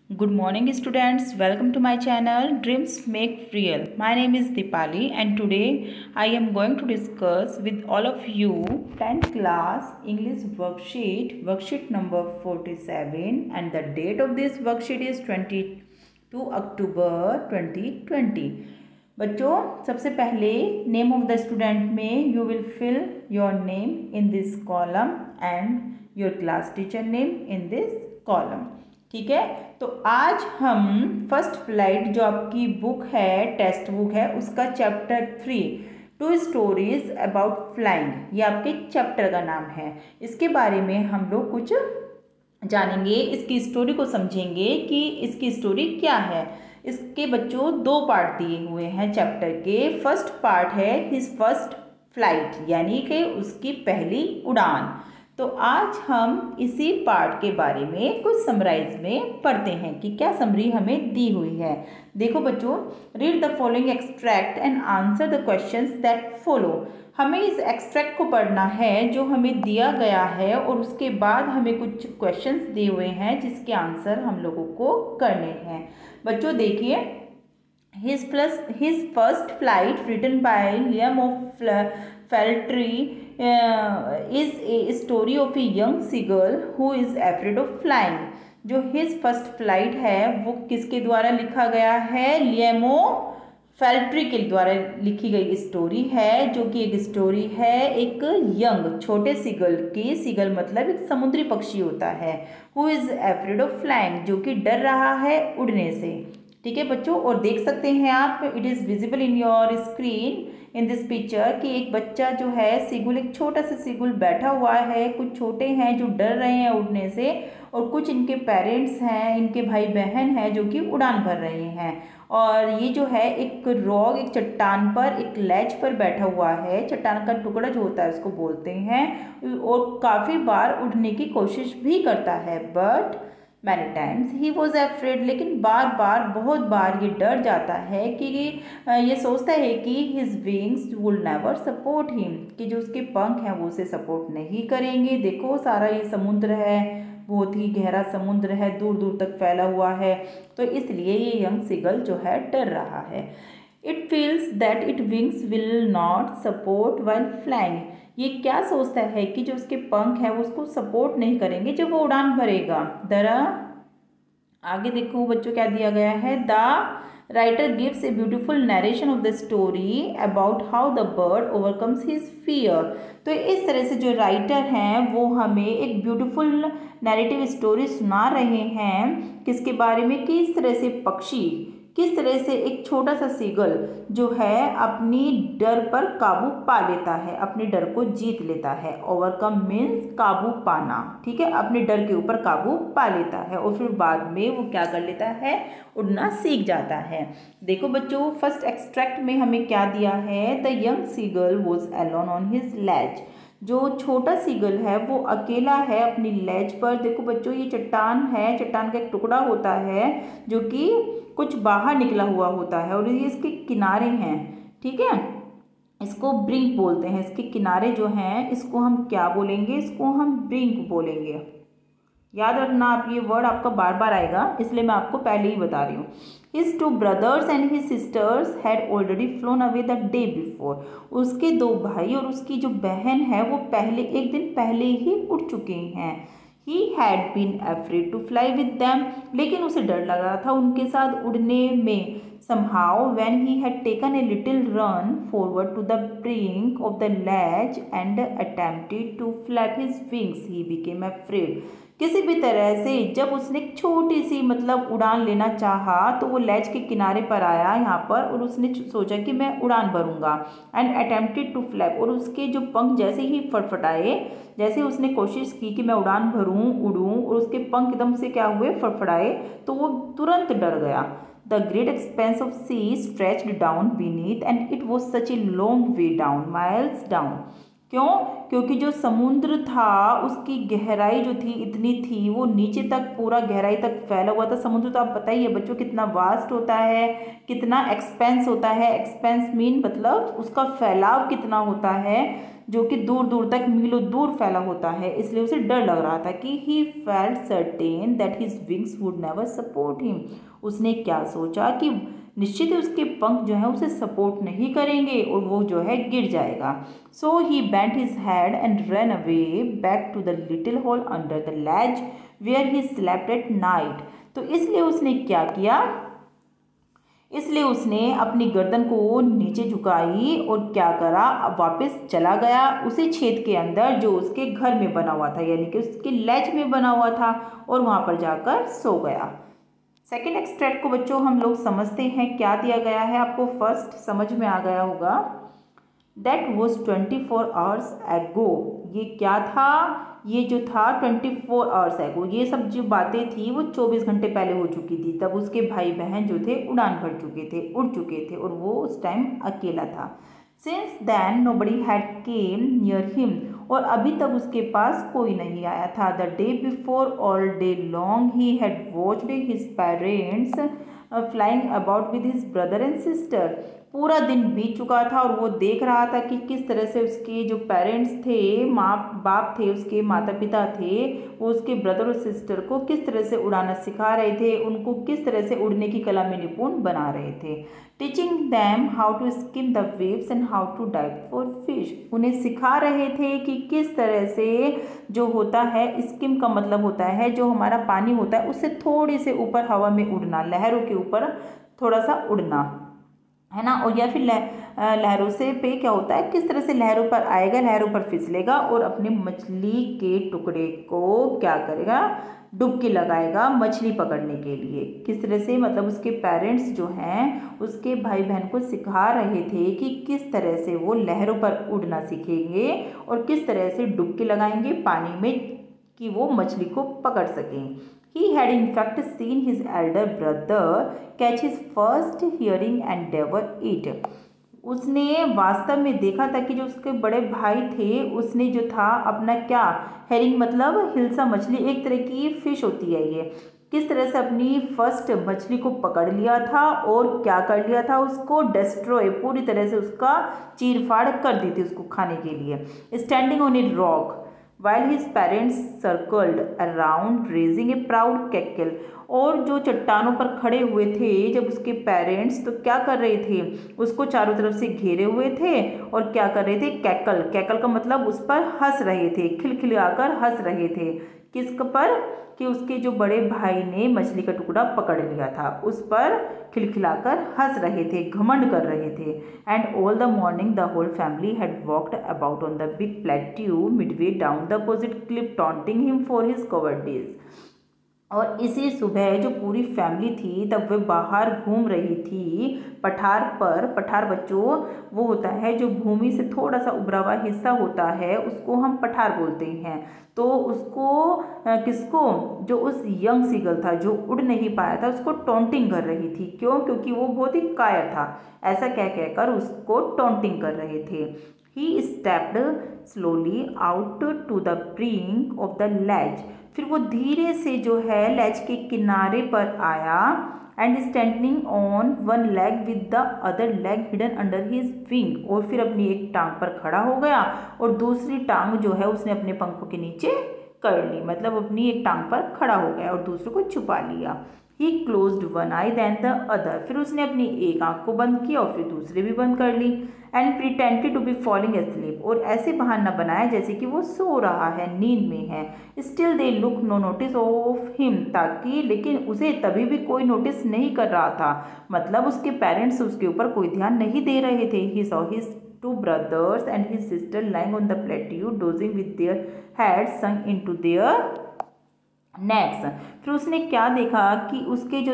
Good morning students, welcome to my channel Dreams Make Real. My name is Dipali and today I am going to discuss with all of you 10th class English worksheet number 47, and the date of this worksheet is 22 October 2020. बच्चों सबसे पहले name of the student में you will fill your name in this column and your class teacher name in this column. ठीक है, तो आज हम first flight जो आपकी बुक है, टेक्स्ट बुक है, उसका चैप्टर 3 2 स्टोरीज अबाउट फ्लाइंग, ये आपके चैप्टर का नाम है। इसके बारे में हम लोग कुछ जानेंगे, इसकी स्टोरी को समझेंगे कि इसकी स्टोरी क्या है। इसके बच्चों 2 पार्ट दिए हुए हैं चैप्टर के। फर्स्ट पार्ट है हिज फर्स्ट फ्लाइट, यानी कि उसकी पहली उड़ान। तो आज हम इसी पार्ट के बारे में कुछ समराइज में पढ़ते हैं कि क्या समरी हमें दी हुई है। देखो बच्चों, read the following extract and answer the questions that follow. हमें इस एक्सट्रैक्ट को पढ़ना है जो हमें दिया गया है, और उसके बाद हमें कुछ क्वेश्चंस दिए हुए हैं जिसके आंसर हम लोगों को करने हैं। बच्चों देखिए, his first flight written by Liam O'Flaherty is a story of a young seagull who is afraid of flying। जो हिज फर्स्ट फ्लाइट है वो किसके द्वारा लिखा गया है? लियमो फेल्ट्री के द्वारा लिखी गई स्टोरी है, जो कि एक स्टोरी है एक यंग छोटे सीगल की। सीगल मतलब एक समुद्री पक्षी होता है। Who is afraid of flying, जो कि डर रहा है उड़ने से। ठीक है बच्चों, और देख सकते हैं आप, it is visible in your screen in this picture कि एक बच्चा जो है सीगुल, एक छोटा सा सीगुल बैठा हुआ है। कुछ छोटे हैं जो डर रहे हैं उड़ने से, और कुछ इनके पेरेंट्स हैं, इनके भाई बहन हैं जो कि उड़ान भर रहे हैं। और ये जो है एक रॉक, एक चट्टान पर, एक लैच पर बैठा हुआ है। चट्टान का टुकड़ा जो होता है उसको बोलते हैं, और काफ़ी बार उड़ने की कोशिश भी करता है। But many times he was afraid, लेकिन बार बार, बहुत बार ये डर जाता है कि ये सोचता है कि हिज विंग्स वुल नेवर सपोर्ट हिम, कि जो उसके पंख हैं वो उसे सपोर्ट नहीं करेंगे। देखो सारा ये समुद्र है, बहुत ही गहरा समुद्र है, दूर दूर तक फैला हुआ है, तो इसलिए ये यंग सीगल जो है डर रहा है। It feels that it wings will not support while flying, ये क्या सोचता है कि जो उसके पंख हैं वो उसको सपोर्ट नहीं करेंगे जब वो उड़ान भरेगा। दरा आगे देखो बच्चों क्या दिया गया है। The writer gives a beautiful narration of the story about how the bird overcomes his fear. तो इस तरह से जो राइटर हैं वो हमें एक ब्यूटीफुल नैरेटिव स्टोरी सुना रहे हैं, किसके बारे में, कि इस तरह से पक्षी, किस तरह से एक छोटा सा सीगल जो है अपनी डर पर काबू पा लेता है, अपने डर को जीत लेता है। ओवरकम मीन्स काबू पाना, ठीक है, अपने डर के ऊपर काबू पा लेता है, और फिर बाद में वो क्या कर लेता है, उड़ना सीख जाता है। देखो बच्चों, फर्स्ट एक्सट्रैक्ट में हमें क्या दिया है? The young seagull was alone on his ledge, जो छोटा सीगल है वो अकेला है अपनी लैच पर। देखो बच्चों, ये चट्टान है, चट्टान का एक टुकड़ा होता है जो कि कुछ बाहर निकला हुआ होता है, और ये इसके किनारे हैं। ठीक है, इसको ब्रिंक बोलते हैं। इसके किनारे जो हैं इसको हम क्या बोलेंगे? इसको हम ब्रिंक बोलेंगे। याद रखना आप, ये वर्ड आपका बार बार आएगा, इसलिए मैं आपको पहले ही बता रही हूँ। His 2 brothers and his sisters had already flown away the day before। उसके 2 भाई और उसकी जो बहन है वो पहले, एक दिन पहले ही उड़ चुके हैं। He had been afraid to fly with them, लेकिन उसे डर लग रहा था उनके साथ उड़ने में। Somehow when he had taken a little run forward to the brink of the ledge and attempted to flap his wings, he became afraid। किसी भी तरह से जब उसने छोटी सी मतलब उड़ान लेना चाहा तो वो लैच के किनारे पर आया यहाँ पर, और उसने सोचा कि मैं उड़ान भरूंगा। एंड अटेम्प्टेड टू फ्लैप, और उसके जो पंख जैसे ही फड़फड़ाए, जैसे उसने कोशिश की कि मैं उड़ान भरूं, उड़ूं, और उसके पंख एकदम से क्या हुए, फड़फड़ाए, तो वो तुरंत डर गया। The great expanse of sea stretched down beneath and it was such a long way down, miles down। क्यों? क्योंकि जो समुद्र था उसकी गहराई जो थी इतनी थी, वो नीचे तक पूरा गहराई तक फैला हुआ था। समुद्र तो आप बताइए बच्चों कितना वास्ट होता है, कितना एक्सपेंस होता है। एक्सपेंस मीन मतलब उसका फैलाव कितना होता है, जो कि दूर दूर तक मीलों दूर फैला होता है। इसलिए उसे डर लग रहा था कि he felt certain that his wings would never support him. उसने क्या सोचा कि निश्चित ही उसके पंख जो है उसे सपोर्ट नहीं करेंगे और वो जो है गिर जाएगा। So he bent his head and run away back to the little hole under the ledge where he slept at night. तो इसलिए उसने क्या किया, इसलिए उसने अपनी गर्दन को नीचे झुकाई और क्या करा, अब वापस चला गया उसी छेद के अंदर जो उसके घर में बना हुआ था, यानी कि उसके लैज में बना हुआ था, और वहाँ पर जाकर सो गया। सेकेंड एक्सट्रैक्ट को बच्चों हम लोग समझते हैं क्या दिया गया है। आपको फर्स्ट समझ में आ गया होगा, दैट वॉज 24 आवर्स एगो। ये क्या था, ये जो था 24 आवर्स एगो, ये सब जो बातें थी वो 24 घंटे पहले हो चुकी थी। तब उसके भाई बहन जो थे उड़ान भर चुके थे, उड़ चुके थे, और वो उस टाइम अकेला था। Since then nobody had came near him, और अभी तक उसके पास कोई नहीं आया था। The day before all day long he had watched his parents flying about with his brother and sister. पूरा दिन बीत चुका था और वो देख रहा था कि किस तरह से उसके जो पेरेंट्स थे, माँ बाप थे, उसके माता पिता थे, वो उसके ब्रदर और सिस्टर को किस तरह से उड़ाना सिखा रहे थे, उनको किस तरह से उड़ने की कला में निपुण बना रहे थे। Teaching them how to skim the waves and how to dive for fish. उन्हें सिखा रहे थे कि किस तरह से जो होता है, स्किम का मतलब होता है जो हमारा पानी होता है उससे थोड़ी से ऊपर हवा में उड़ना, लहरों के ऊपर थोड़ा सा उड़ना, है ना। और या फिर लहरों से पे क्या होता है, किस तरह से लहरों पर आएगा, लहरों पर फिसलेगा और अपने मछली के टुकड़े को क्या करेगा, डुबकी लगाएगा मछली पकड़ने के लिए। किस तरह से, मतलब उसके पेरेंट्स जो हैं उसके भाई बहन को सिखा रहे थे कि किस तरह से वो लहरों पर उड़ना सीखेंगे और किस तरह से डुबकी लगाएंगे पानी में कि वो मछली को पकड़ सकें। He had in fact seen his elder brother catch his first herring and devour it. उसने वास्तव में देखा था कि जो उसके बड़े भाई थे उसने जो था अपना क्या, हेरिंग मतलब हिल्सा मछली, एक तरह की फिश होती है ये, किस तरह से अपनी फर्स्ट मछली को पकड़ लिया था और क्या कर लिया था, उसको डिस्ट्रॉय, पूरी तरह से उसका चीर फाड़ कर दी थी उसको खाने के लिए। Standing on a rock while his parents circled around raising a proud cackle। और जो चट्टानों पर खड़े हुए थे जब उसके पेरेंट्स, तो क्या कर रहे थे, उसको चारों तरफ से घेरे हुए थे और क्या कर रहे थे, कैकल, कैकल का मतलब उस पर हंस रहे थे, खिलखिलाकर हंस रहे थे। किस पर, कि उसके जो बड़े भाई ने मछली का टुकड़ा पकड़ लिया था उस पर खिलखिलाकर हंस रहे थे, घमंड कर रहे थे। And all the morning the whole family had walked about on the big plateau midway down the opposite cliff taunting him for his cowardice. और इसी सुबह जो पूरी फैमिली थी तब वे बाहर घूम रही थी पठार पर। पठार बच्चों वो होता है जो भूमि से थोड़ा सा उभरा हुआ हिस्सा होता है, उसको हम पठार बोलते हैं। तो उसको किसको, जो उस यंग सीगल था जो उड़ नहीं पाया था उसको टॉन्टिंग कर रही थी। क्यों? क्योंकि वो बहुत ही कायर था, ऐसा कह कहकर उसको टॉन्टिंग कर रहे थे। He stepped slowly out to the brink of the ledge। फिर वो धीरे से जो है लैज के किनारे पर आया। And standing on one leg with the other leg hidden under his wing. और फिर अपनी एक टांग पर खड़ा हो गया और दूसरी टांग जो है उसने अपने पंखों के नीचे कर ली, मतलब अपनी एक टांग पर खड़ा हो गया और दूसरे को छुपा लिया। He closed one eye then the other। फिर उसने अपनी एक आंख को बंद किया और फिर दूसरी भी बंद कर ली। And pretended to be falling asleep। और ऐसे बहाना बनाया जैसे कि वो सो रहा है, नींद में है। Still they look no notice of him। ताकि, लेकिन उसे तभी भी कोई नोटिस नहीं कर रहा था, मतलब उसके पेरेंट्स उसके ऊपर कोई ध्यान नहीं दे रहे थे। He saw his two brothers and his sister lying on the plateau dozing with their heads sunk into their next. फिर उसने क्या देखा कि उसके जो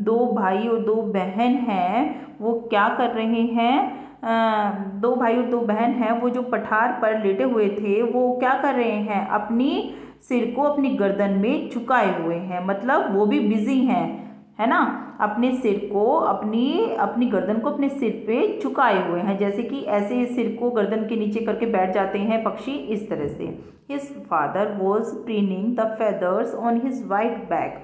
दो भाई और दो बहन हैं वो क्या कर रहे हैं, दो भाई और दो बहन हैं वो जो पठार पर लेटे हुए थे वो क्या कर रहे हैं, अपनी सिर को अपनी गर्दन में झुकाए हुए हैं, मतलब वो भी बिजी हैं, है ना, अपने सिर को अपनी गर्दन को अपने सिर पे झुकाए हुए हैं, जैसे कि ऐसे सिर को गर्दन के नीचे करके बैठ जाते हैं पक्षी, इस तरह से। His father was preening the feathers on his white back,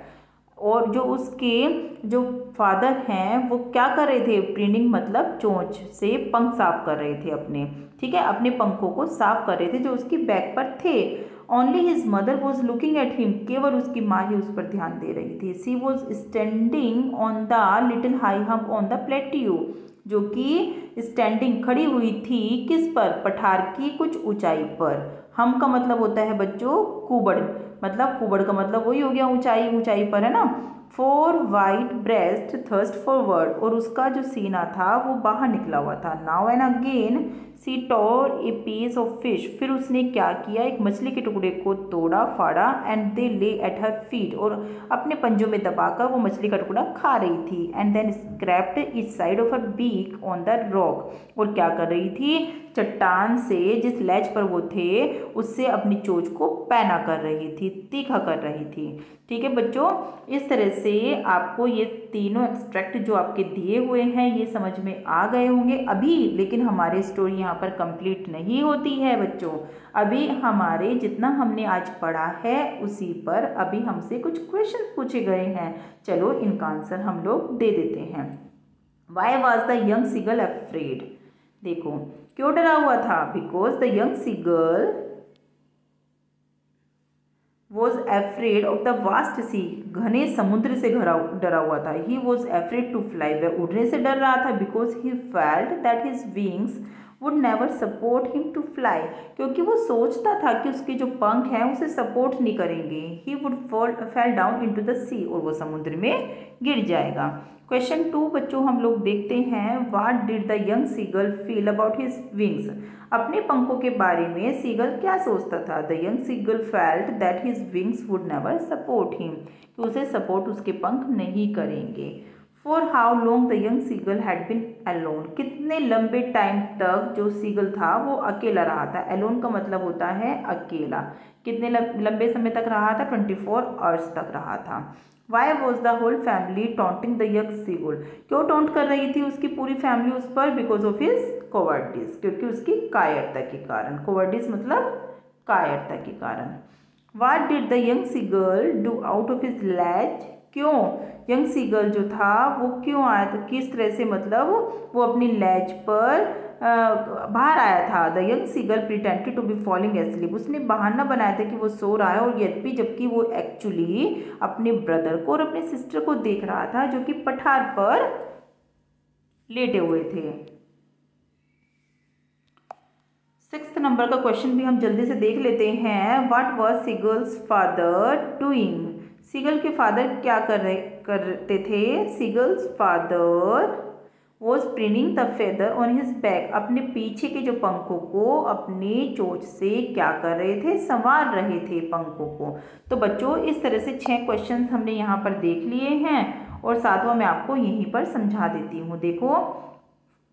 और जो उसके जो फादर हैं वो क्या कर रहे थे, प्रीनिंग मतलब चोंच से पंख साफ कर रहे थे अपने, ठीक है, अपने पंखों को साफ कर रहे थे जो उसकी बैक पर थे। Only his mother was looking at him, केवल उसकी माँ ही उस पर ध्यान दे रही थी। She was standing on the little high hump on the plateau, जो कि स्टैंडिंग खड़ी हुई थी किस पर, पठार की कुछ ऊंचाई पर। हम का मतलब होता है बच्चों कुबड़, मतलब कुबड़ का मतलब वही हो गया ऊंचाई, ऊंचाई पर, है ना। For white breast thrust forward, और उसका जो सीना था वो बाहर निकला हुआ था। Now and again she tore a piece of fish, फिर उसने क्या किया, एक मछली के टुकड़े को तोड़ा फाड़ा, एंड दे ले एट हर फीट, और अपने पंजों में दबाकर वो मछली का टुकड़ा खा रही थी। And then scraped each side of her beak on the rock, और क्या कर रही थी, चट्टान से जिस लैज पर वो थे उससे अपनी चोंच को पैना कर रही थी, तीखा कर रही थी। ठीक है बच्चों, इस तरह से आपको ये तीनों एक्सट्रैक्ट जो आपके दिए हुए हैं ये समझ में आ गए होंगे अभी, लेकिन हमारी स्टोरी यहाँ पर कंप्लीट नहीं होती है बच्चों। अभी हमारे जितना हमने आज पढ़ा है उसी पर अभी हमसे कुछ क्वेश्चन पूछे गए हैं। चलो इनका आंसर हम लोग दे देते हैं। Why was the young seagull afraid, देखो क्यों डरा हुआ था, because the young seagull was afraid of the vast sea, घने समुद्र से डरा हुआ था। He was afraid to fly, वह उड़ने से डर रहा था। Because he felt that his wings would never support him to fly, क्योंकि वो सोचता था कि उसके जो पंख हैं उसे सपोर्ट नहीं करेंगे। He would fell down into the sea, और वो समुद्र में गिर जाएगा। क्वेश्चन 2 बच्चों हम लोग देखते हैं। What did the young seagull feel about his wings, अपने पंखों के बारे में सीगल क्या सोचता था। The young seagull felt that his wings would never support him, कि उसे सपोर्ट उसके पंख नहीं करेंगे। For how long the young seagull had been alone, कितने लंबे टाइम तक जो सीगल था वो अकेला रहा था। अलोन का मतलब होता है अकेला, कितने लंबे समय तक रहा था, 24 आवर्स तक रहा था। Why was the whole family taunting the young seagull, क्यों टॉन्ट कर रही थी उसकी पूरी फैमिली उस पर, बिकॉज ऑफ हिज कोवर्डिस, क्योंकि उसकी कायरता के कारण। कोवर्डिस मतलब कायरता के कारण। What did the young seagull do out of his ledge, क्यों यंग सीगल जो था वो क्यों आया था, किस तरह से, मतलब वो अपनी लैज पर बाहर आया था। The young seagull pretended to be falling asleep, उसने बहाना बनाया था कि वो सो रहा है, और यद्यपि जबकि वो एक्चुअली अपने ब्रदर को और अपने सिस्टर को देख रहा था जो कि पठार पर लेटे हुए थे। 6th नंबर का क्वेश्चन भी हम जल्दी से देख लेते हैं। What was seagull's father doing, seagull के फादर क्या करते थे। Seagull's father was preening the feather on his back, अपने पीछे के जो पंखों को अपनी चोंच से क्या कर रहे थे, संवार रहे थे पंखों को। तो बच्चों इस तरह से 6 क्वेश्चन हमने यहाँ पर देख लिए हैं, और 7वां मैं आपको यहीं पर समझा देती हूँ। देखो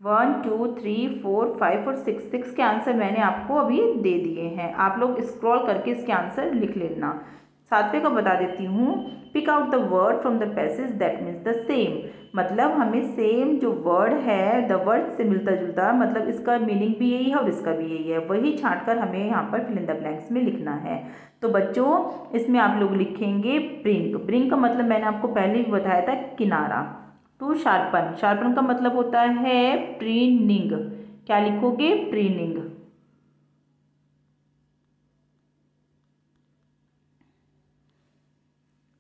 1 2 3 4 5 और 6 के आंसर मैंने आपको अभी दे दिए हैं, आप लोग स्क्रॉल करके इसके आंसर लिख लेना। 7वें का बता देती हूँ। Pick out the word from the passage that means the same, मतलब हमें सेम जो वर्ड है द वर्ड से मिलता जुलता, मतलब इसका मीनिंग भी यही है और इसका भी यही है, वही छांट कर हमें यहाँ पर फिल इन द ब्लैंक्स में लिखना है। तो बच्चों इसमें आप लोग लिखेंगे ब्रिंक, ब्रिंक का मतलब मैंने आपको पहले भी बताया था किनारा। टू शार्पन, शार्पन का मतलब होता है प्रीनिंग, क्या लिखोगे, preening.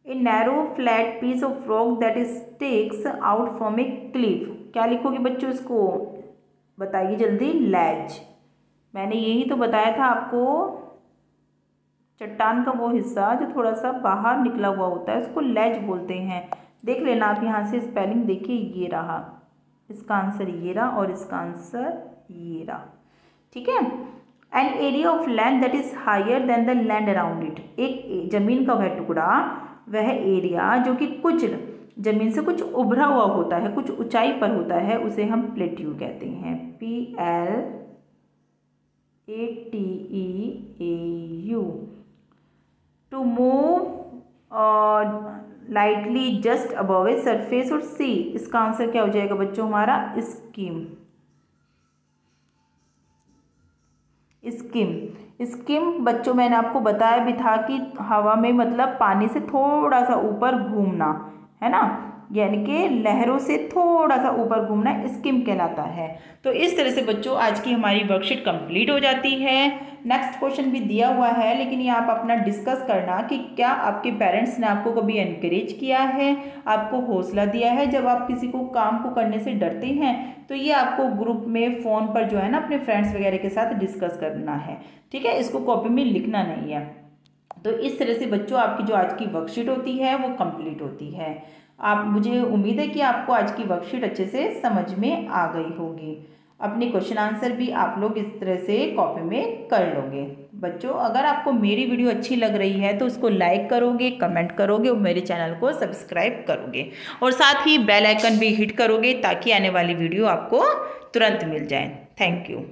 A narrow flat piece of rock that sticks out from a cliff, क्या लिखोगे बच्चों इसको, बताइए जल्दी, लैज। मैंने यही तो बताया था आपको, चट्टान का वो हिस्सा जो थोड़ा सा बाहर निकला हुआ होता है उसको लैज बोलते हैं। देख लेना आप यहाँ से स्पेलिंग, देखिए ये रहा, इसका आंसर ये रहा और इसका आंसर ये रहा, ठीक है। An area of land that is higher than the land around it, एक जमीन का वह टुकड़ा, वह एरिया जो कि कुछ जमीन से कुछ उभरा हुआ होता है, कुछ ऊंचाई पर होता है, उसे हम प्लेट्यू कहते हैं। PLATEAU। To move lightly just above a surface और सी। इसका आंसर क्या हो जाएगा बच्चों हमारा? स्किम। स्किम बच्चों मैंने आपको बताया भी था कि हवा में मतलब पानी से थोड़ा सा ऊपर घूमना, है ना, यानी कि लहरों से थोड़ा सा ऊपर घूमना स्किम कहलाता है। तो इस तरह से बच्चों आज की हमारी वर्कशीट कंप्लीट हो जाती है। नेक्स्ट क्वेश्चन भी दिया हुआ है, लेकिन ये आप अपना डिस्कस करना कि क्या आपके पेरेंट्स ने आपको कभी एनकरेज किया है, आपको हौसला दिया है जब आप किसी को काम को करने से डरते हैं। तो ये आपको ग्रुप में फ़ोन पर जो है ना अपने फ्रेंड्स वगैरह के साथ डिस्कस करना है, ठीक है, इसको कॉपी में लिखना नहीं है। तो इस तरह से बच्चों आपकी जो आज की वर्कशीट होती है वो कंप्लीट होती है। आप, मुझे उम्मीद है कि आपको आज की वर्कशीट अच्छे से समझ में आ गई होगी। अपने क्वेश्चन आंसर भी आप लोग इस तरह से कॉपी में कर लोगे। बच्चों अगर आपको मेरी वीडियो अच्छी लग रही है तो उसको लाइक करोगे, कमेंट करोगे और मेरे चैनल को सब्सक्राइब करोगे और साथ ही बेल आइकन भी हिट करोगे ताकि आने वाली वीडियो आपको तुरंत मिल जाए। Thank you.